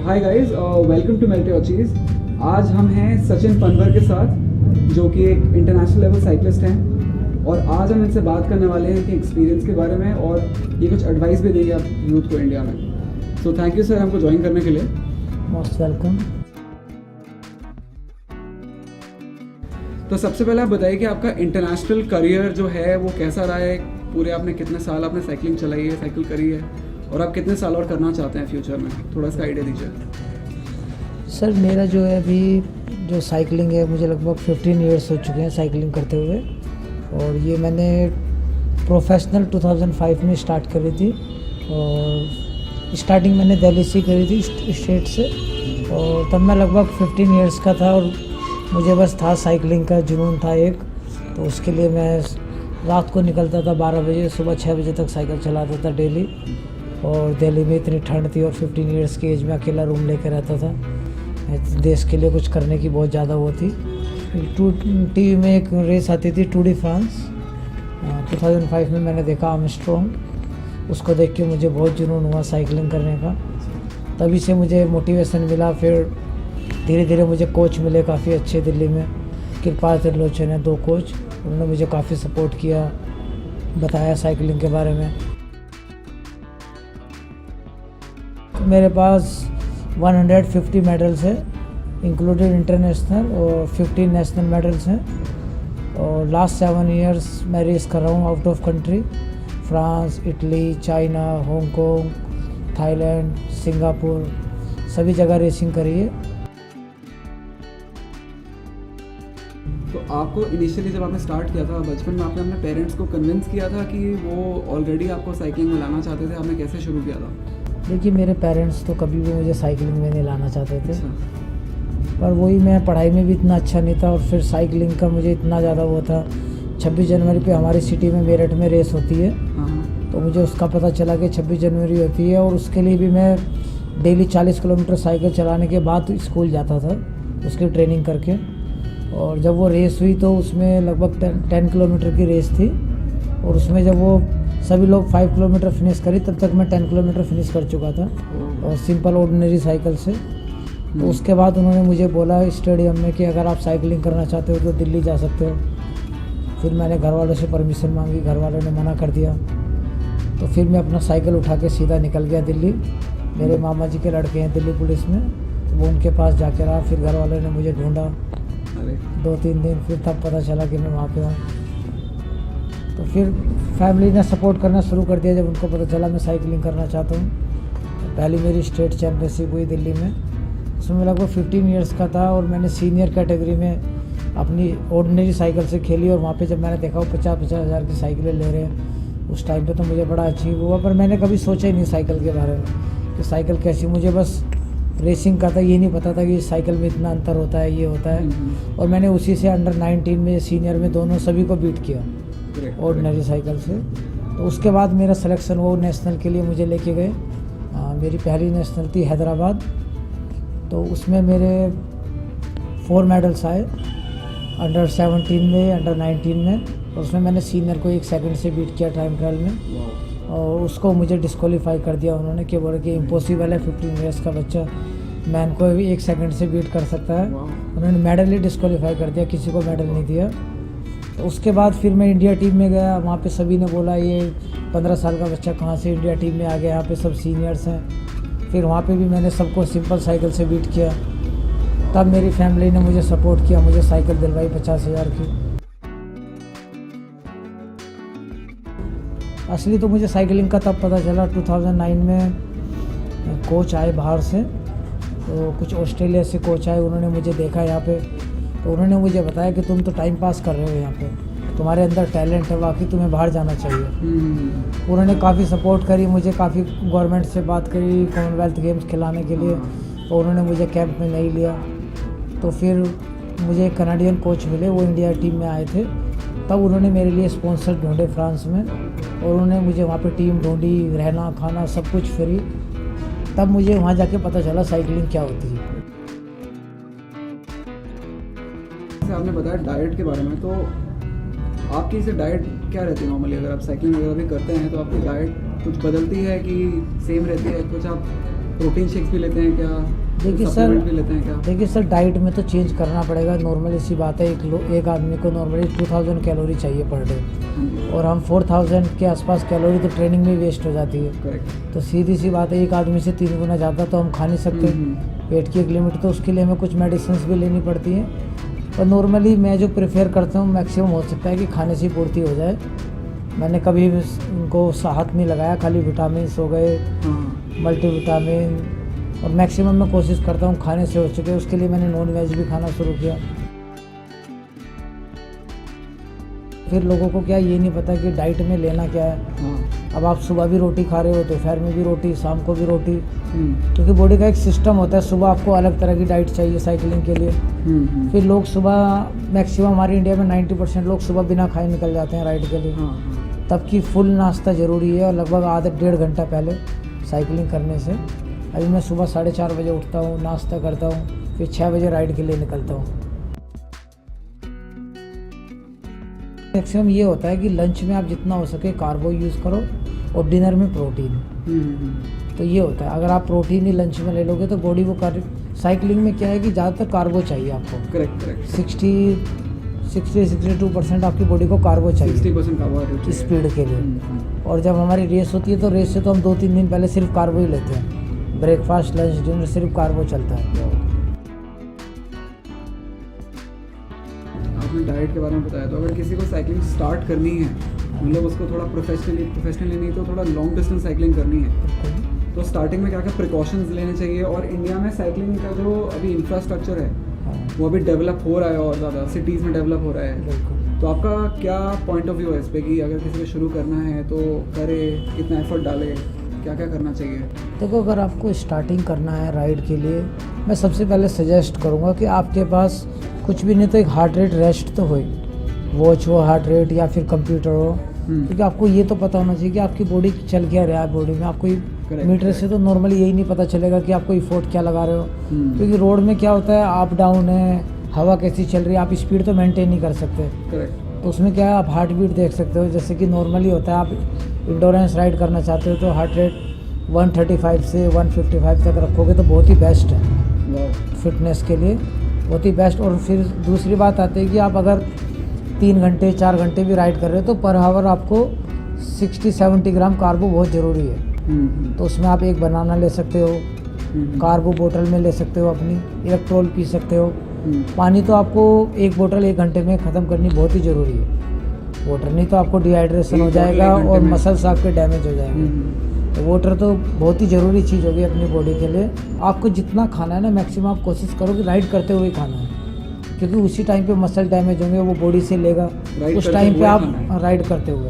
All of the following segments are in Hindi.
हाय गाइस, वेलकम टू मेल्टे ऑचीज। आज हम हैं सचिन पनवर के साथ, जो कि एक इंटरनेशनल लेवल साइकिलिस्ट हैं, और आज हम इनसे बात करने वाले हैं कि एक्सपीरियंस के बारे में, और ये कुछ एडवाइस भी देंगे आप यूथ को इंडिया में। सो थैंक यू सर हमको ज्वाइन करने के लिए। Most welcome. तो सबसे पहले आप बताइए कि आपका इंटरनेशनल करियर जो है वो कैसा रहा है। पूरे आपने कितने साल आपने साइकिलिंग चलाई है, साइकिल करी है, और आप कितने साल और करना चाहते हैं फ्यूचर में, थोड़ा इसका आइडिया दीजिए। सर मेरा जो है अभी जो साइकिलिंग है, मुझे लगभग 15 इयर्स हो चुके हैं साइकिलिंग करते हुए, और ये मैंने प्रोफेशनल 2005 में स्टार्ट करी थी। और स्टार्टिंग मैंने दिल्ली से करी थी, स्टेट से, और तब मैं लगभग 15 इयर्स का था, और मुझे बस था साइकिलिंग का जुनून था एक। तो उसके लिए मैं रात को निकलता था 12 बजे, सुबह 6 बजे तक साइकिल चलाता था डेली। और दिल्ली में इतनी ठंड थी, और 15 इयर्स की एज में अकेला रूम लेकर रहता था। देश के लिए कुछ करने की बहुत ज़्यादा वो थी। टीवी में एक रेस आती थी, टूर डी फ्रांस, 2005 में मैंने देखा आर्मस्ट्रॉन्ग। उसको देख के मुझे बहुत जुनून हुआ साइकिलिंग करने का, तभी से मुझे मोटिवेशन मिला। फिर धीरे धीरे मुझे कोच मिले काफ़ी अच्छे दिल्ली में, कृपाल त्रिलोचन है 2 कोच, उन्होंने मुझे काफ़ी सपोर्ट किया, बताया साइकिलिंग के बारे में। मेरे पास 150 मेडल्स है, इंक्लूडेड इंटरनेशनल, और 15 नेशनल मेडल्स हैं। और लास्ट 7 इयर्स मैं रेस कर रहा हूँ out of country, France, Italy, China, Hong Kong, Thailand, Singapore, सभी जगह रेसिंग करी है। तो आपको इनिशियली जब आपने स्टार्ट किया था बचपन में, आपने अपने पेरेंट्स को कन्विंस किया था कि वो ऑलरेडी आपको साइकिलिंग में लाना चाहते थे? आपने कैसे शुरू किया था? देखिए, मेरे पेरेंट्स तो कभी भी मुझे साइकिलिंग में नहीं लाना चाहते थे। अच्छा। पर वही, मैं पढ़ाई में भी इतना अच्छा नहीं था, और फिर साइकिलिंग का मुझे इतना ज़्यादा वो था। 26 जनवरी पे हमारी सिटी में मेरठ में रेस होती है, तो मुझे उसका पता चला कि 26 जनवरी होती है, और उसके लिए भी मैं डेली 40 किलोमीटर साइकिल चलाने के बाद स्कूल जाता था, उसकी ट्रेनिंग करके। और जब वो रेस हुई तो उसमें लगभग 10 किलोमीटर की रेस थी, और उसमें जब वो सभी लोग 5 किलोमीटर फिनिश करी, तब तक मैं 10 किलोमीटर फिनिश कर चुका था, और सिंपल ऑर्डिनरी साइकिल से। तो उसके बाद उन्होंने मुझे बोला स्टेडियम में कि अगर आप साइकिलिंग करना चाहते हो तो दिल्ली जा सकते हो। फिर मैंने घर वालों से परमिशन मांगी, घर वालों ने मना कर दिया। तो फिर मैं अपना साइकिल उठा के सीधा निकल गया दिल्ली। मेरे मामा जी के लड़के हैं दिल्ली पुलिस में, तो वो उनके पास जाके रहा। फिर घर वालों ने मुझे ढूंढा 2-3 दिन, फिर तब पता चला कि मैं वहाँ पे हूँ। तो फिर फैमिली ने सपोर्ट करना शुरू कर दिया जब उनको पता चला मैं साइकिलिंग करना चाहता हूँ। तो पहली मेरी स्टेट चैम्पियनशिप हुई दिल्ली में, उसमें लगभग 15 इयर्स का था, और मैंने सीनियर कैटेगरी में अपनी ऑर्डिनरी साइकिल से खेली। और वहाँ पे जब मैंने देखा वो 50-50 हज़ार की साइकिलें ले रहे हैं, उस टाइम पे तो मुझे बड़ा अचीव हुआ। पर मैंने कभी सोचा ही नहीं साइकिल के बारे में कि साइकिल कैसी, मुझे बस रेसिंग का था, ये नहीं पता था कि साइकिल में इतना अंतर होता है, ये होता है। और मैंने उसी से अंडर 19 में, सीनियर में, दोनों सभी को बीट किया ऑर्डिनरी साइकिल से। तो उसके बाद मेरा सिलेक्शन वो नेशनल के लिए मुझे लेके गए। मेरी पहली नेशनल थी हैदराबाद, तो उसमें मेरे 4 मेडल्स आए, अंडर 17 में, अंडर 19 में। और उसमें मैंने सीनियर को 1 सेकंड से बीट किया टाइम ट्रायल में, और उसको मुझे डिस्क्वालीफाई कर दिया उन्होंने, कि बोले कि इम्पॉसिबल है, 15 इयर्स का बच्चा मैन को भी 1 सेकंड से बीट कर सकता है। उन्होंने मेडल ही डिस्क्वालीफाई कर दिया, किसी को मेडल नहीं दिया। तो उसके बाद फिर मैं इंडिया टीम में गया। वहाँ पे सभी ने बोला ये 15 साल का बच्चा कहाँ से इंडिया टीम में आ गया, यहाँ पे सब सीनियर्स हैं। फिर वहाँ पे भी मैंने सबको सिंपल साइकिल से बीट किया। तब मेरी फैमिली ने मुझे सपोर्ट किया, मुझे साइकिल दिलवाई 50,000 की। असली तो मुझे साइकिलिंग का तब पता चला 2009 में। कोच आए बाहर से, तो कुछ ऑस्ट्रेलिया से कोच आए, उन्होंने मुझे देखा यहाँ पे, तो उन्होंने मुझे बताया कि तुम तो टाइम पास कर रहे हो यहाँ पे, तुम्हारे अंदर टैलेंट है, वाकई तुम्हें बाहर जाना चाहिए। उन्होंने काफ़ी सपोर्ट करी मुझे, काफ़ी गवर्नमेंट से बात करी कॉमनवेल्थ गेम्स खिलाने के लिए, तो उन्होंने मुझे कैंप में नहीं लिया। तो फिर मुझे कनाडियन कोच मिले, वो इंडिया टीम में आए थे। तब उन्होंने मेरे लिए स्पॉन्सर ढूंढे फ्रांस में, और उन्होंने मुझे वहाँ पे टीम ढूंढी, रहना खाना सब कुछ फ्री। तब मुझे वहाँ जाके पता चला साइकिलिंग क्या होती है। आपने बताया डाइट के बारे में, तो आपकी इसे डाइट क्या रहती है नॉर्मली? अगर आप साइकिलिंग वगैरह भी करते हैं तो आपकी डाइट कुछ बदलती है कि सेम रहती है? कुछ आप प्रोटीन शेक्स भी लेते हैं क्या? देखिए सर, सप्लीमेंट भी लेते हैं क्या? देखिए सर, डाइट में तो चेंज करना पड़ेगा। नॉर्मली सी बात है, एक आदमी को नॉर्मली 2000 कैलोरी चाहिए पर डे, और हम 4000 के आसपास कैलोरी तो ट्रेनिंग में वेस्ट हो जाती है। करेक्ट। तो सीधी सी बात है, एक आदमी से 3 गुना ज़्यादा तो हम खा नहीं सकते। पेट की एक लिमिट, तो उसके लिए हमें कुछ मेडिसिन भी लेनी पड़ती हैं। और नॉर्मली मैं जो प्रेफर करता हूँ, मैक्सिमम हो सकता है कि खाने से ही पूर्ति हो जाए। मैंने कभी भी उनको हाथ नहीं लगाया, खाली विटामिन हो गए, मल्टीविटामिन, और मैक्सिमम मैं कोशिश करता हूँ खाने से हो सके। उसके लिए मैंने नॉन वेज भी खाना शुरू किया। फिर लोगों को क्या ये नहीं पता कि डाइट में लेना क्या है। अब आप सुबह भी रोटी खा रहे हो, दोपहर में भी रोटी, शाम को भी रोटी, क्योंकि बॉडी का एक सिस्टम होता है। सुबह आपको अलग तरह की डाइट चाहिए साइकिलिंग के लिए। फिर लोग सुबह, मैक्सिमम हमारे इंडिया में 90% लोग सुबह बिना खाए निकल जाते हैं राइड के लिए। तब की फुल नाश्ता ज़रूरी है, और लगभग आधा 1.5 घंटा पहले साइकिलिंग करने से। अभी मैं सुबह 4:30 बजे उठता हूँ, नाश्ता करता हूँ, फिर 6 बजे राइड के लिए निकलता हूँ। मैक्सिमम ये होता है कि लंच में आप जितना हो सके कार्बो यूज़ करो, और डिनर में प्रोटीन। तो ये होता है, अगर आप प्रोटीन ही लंच में ले लोगे तो बॉडी को साइकिलिंग में क्या है कि ज़्यादातर कार्बो चाहिए आपको। करेक्ट। 60-62% आपकी बॉडी को कार्बो चाहिए, 60% कार्बोहाइड्रेट स्पीड के लिए। और जब हमारी रेस होती है तो रेस से तो हम 2-3 दिन पहले सिर्फ कार्बो ही लेते हैं। ब्रेकफास्ट, लंच, डिनर सिर्फ कार्बो चलता है। आपने डाइट के बारे में बताया, तो अगर किसी को साइकिलिंग स्टार्ट करनी है, मतलब उसको थोड़ा प्रोफेशनली नहीं तो थोड़ा लॉन्ग डिस्टेंस साइकिलिंग करनी है, तो स्टार्टिंग में क्या क्या प्रिकॉशंस लेने चाहिए? और इंडिया में साइकिलिंग का जो अभी इंफ्रास्ट्रक्चर है वो अभी डेवलप हो रहा है, और ज़्यादा सिटीज़ में डेवलप हो रहा है, तो आपका क्या पॉइंट ऑफ व्यू है इस पर कि अगर किसी को शुरू करना है तो करे, कितना एफर्ट डाले, क्या क्या करना चाहिए? देखो, अगर आपको स्टार्टिंग करना है राइड के लिए, मैं सबसे पहले सजेस्ट करूँगा कि आपके पास कुछ भी नहीं तो एक हार्ट रेट रेस्ट तो हो, वॉच हो हार्ट रेट, या फिर कंप्यूटर हो। क्योंकि आपको ये तो पता होना चाहिए कि आपकी बॉडी चल क्या रहा है। बॉडी में आपको मीटर से तो नॉर्मली यही नहीं पता चलेगा कि आपको इफोर्ट क्या लगा रहे हो। क्योंकि रोड में क्या होता है, अप डाउन है, हवा कैसी चल रही है, आप स्पीड तो मेंटेन नहीं कर सकते। तो उसमें क्या है, आप हार्ट बीट देख सकते हो। जैसे कि नॉर्मली होता है, आप इंडोरेंस राइड करना चाहते हो तो हार्ट रेट 135 से 155 तक रखोगे तो बहुत ही बेस्ट है फिटनेस के लिए, बहुत ही बेस्ट। और फिर दूसरी बात आती है कि आप अगर 3 घंटे 4 घंटे भी राइड कर रहे हो तो पर आवर आपको 60-70 ग्राम कार्बो बहुत ज़रूरी है। तो उसमें आप एक बनाना ले सकते हो, कार्बो बोतल में ले सकते हो, अपनी इलेक्ट्रोल पी सकते हो। पानी तो आपको 1 बोतल 1 घंटे में ख़त्म करनी बहुत ही ज़रूरी है। वाटर नहीं तो आपको डिहाइड्रेशन हो जाएगा और मसल्स आपके डैमेज हो जाएंगे। तो वाटर तो बहुत ही ज़रूरी चीज़ होगी अपनी बॉडी के लिए। आपको जितना खाना है ना, मैक्सिमम आप कोशिश करो कि राइड करते हुए खाना है, क्योंकि उसी टाइम पे मसल डैमेज होंगे, वो बॉडी से लेगा उस टाइम पे आप राइड करते हुए।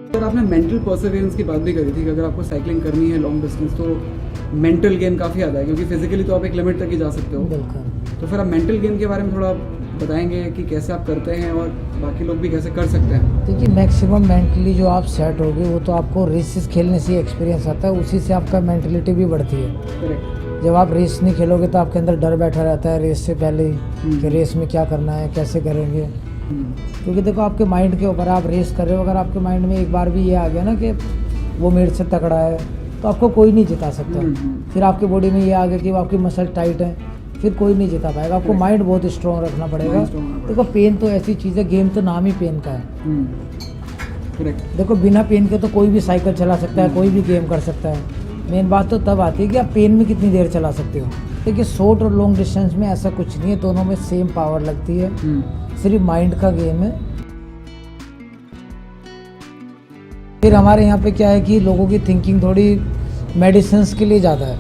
सर, आपने मेंटल परसेवरेंस की बात भी करी थी कि अगर आपको साइकिलिंग करनी है लॉन्ग डिस्टेंस तो मेंटल गेम काफ़ी आता है, क्योंकि फिजिकली तो आप एक लिमिट तक ही जा सकते हो। बिल्कुल। तो फिर आप मेंटल गेम के बारे में थोड़ा बताएंगे कि कैसे आप करते हैं और बाकी लोग भी कैसे कर सकते हैं? देखिए, मैक्सिमम मेंटली जो आप सेट होगे वो तो आपको रेसेस खेलने से एक्सपीरियंस आता है, उसी से आपका मेंटलिटी भी बढ़ती है। करेक्ट। जब आप रेस नहीं खेलोगे तो आपके अंदर डर बैठा रहता है रेस से पहले ही कि रेस में क्या करना है, कैसे करेंगे। क्योंकि देखो, आपके माइंड के ऊपर आप रेस कर रहे हो, अगर आपके माइंड में एक बार भी ये आ गया ना कि वो मेरे से तगड़ा है, तो आपको कोई नहीं जिता सकता। फिर आपकी बॉडी में ये आ गया कि वो आपकी मसल टाइट है, फिर कोई नहीं जिता पाएगा। आपको माइंड बहुत स्ट्रॉन्ग रखना पड़ेगा। देखो, पेन तो ऐसी चीज़ है, गेम तो नाम ही पेन का है। करेक्ट। देखो, बिना पेन के तो कोई भी साइकिल चला सकता है, कोई भी गेम कर सकता है। मेन बात तो तब आती है कि आप पेन में कितनी देर चला सकते हो। देखिए, शॉर्ट और लॉन्ग डिस्टेंस में ऐसा कुछ नहीं है, दोनों में सेम पावर लगती है, सिर्फ माइंड का गेम है। फिर हमारे यहाँ पे क्या है कि लोगों की थिंकिंग थोड़ी मेडिसिन्स के लिए ज़्यादा है।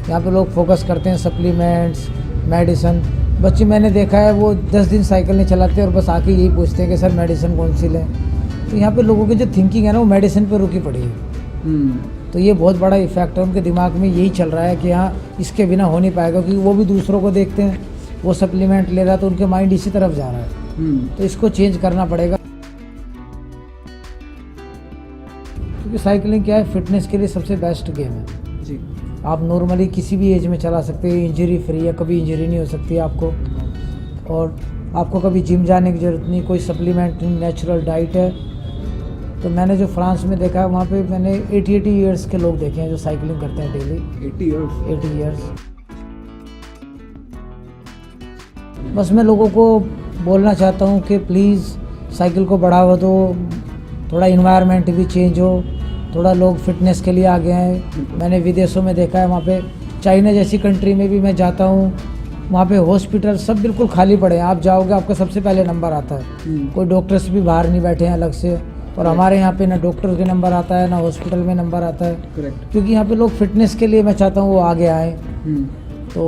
यहाँ पे लोग फोकस करते हैं सप्लीमेंट्स, मेडिसिन। बच्चे मैंने देखा है वो 10 दिन साइकिल नहीं चलाते और बस आके यही पूछते हैं कि सर मेडिसिन कौन सी लें। तो यहाँ पे लोगों की जो थिंकिंग है ना, वो मेडिसिन पे रुकी पड़ी है। तो ये बहुत बड़ा इफेक्ट है, उनके दिमाग में यही चल रहा है कि हाँ, इसके बिना हो नहीं पाएगा, क्योंकि वो भी दूसरों को देखते हैं वो सप्लीमेंट ले रहा है तो उनके माइंड इसी तरफ जा रहा है। तो इसको चेंज करना पड़ेगा, क्योंकि साइकिलिंग क्या है, फिटनेस के लिए सबसे बेस्ट गेम है जी। आप नॉर्मली किसी भी एज में चला सकते हैं, इंजरी फ्री है, कभी इंजरी नहीं हो सकती आपको, और आपको कभी जिम जाने की ज़रूरत नहीं, कोई सप्लीमेंट नहीं, नेचुरल डाइट है। तो मैंने जो फ्रांस में देखा है वहाँ पे मैंने 80 ईयर्स के लोग देखे हैं जो साइकिलिंग करते हैं डेली। 80 ईयर्स। बस मैं लोगों को बोलना चाहता हूँ कि प्लीज़ साइकिल को बढ़ावा दो, थोड़ा इन्वायरमेंट भी चेंज हो, थोड़ा लोग फिटनेस के लिए आगे हैं। मैंने विदेशों में देखा है, वहाँ पे चाइना जैसी कंट्री में भी मैं जाता हूँ, वहाँ पे हॉस्पिटल सब बिल्कुल खाली पड़े हैं। आप जाओगे आपका सबसे पहले नंबर आता है, कोई डॉक्टर्स भी बाहर नहीं बैठे हैं अलग से। और हमारे यहाँ पे ना डॉक्टर के नंबर आता है ना हॉस्पिटल में नंबर आता है, क्योंकि यहाँ पे लोग फिटनेस के लिए मैं चाहता हूँ वो आगे आए। तो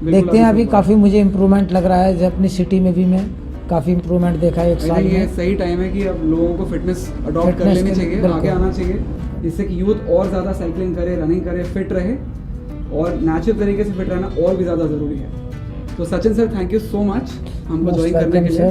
देखते हैं, अभी काफ़ी मुझे इम्प्रूवमेंट लग रहा है। जब अपनी सिटी में भी मैं काफ़ी इम्प्रूवमेंट देखा है 1 साल में। ये सही टाइम है कि अब लोगों को फिटनेस अडॉप्ट कर लेनी चाहिए, आगे आना चाहिए, जिससे कि यूथ और ज़्यादा साइकिलिंग करे, रनिंग करे, फिट रहे, और नेचुरल तरीके से फिट रहना और भी ज़्यादा ज़रूरी है। तो Sachin sir, thank you so much हमको ज्वाइन करने के लिए।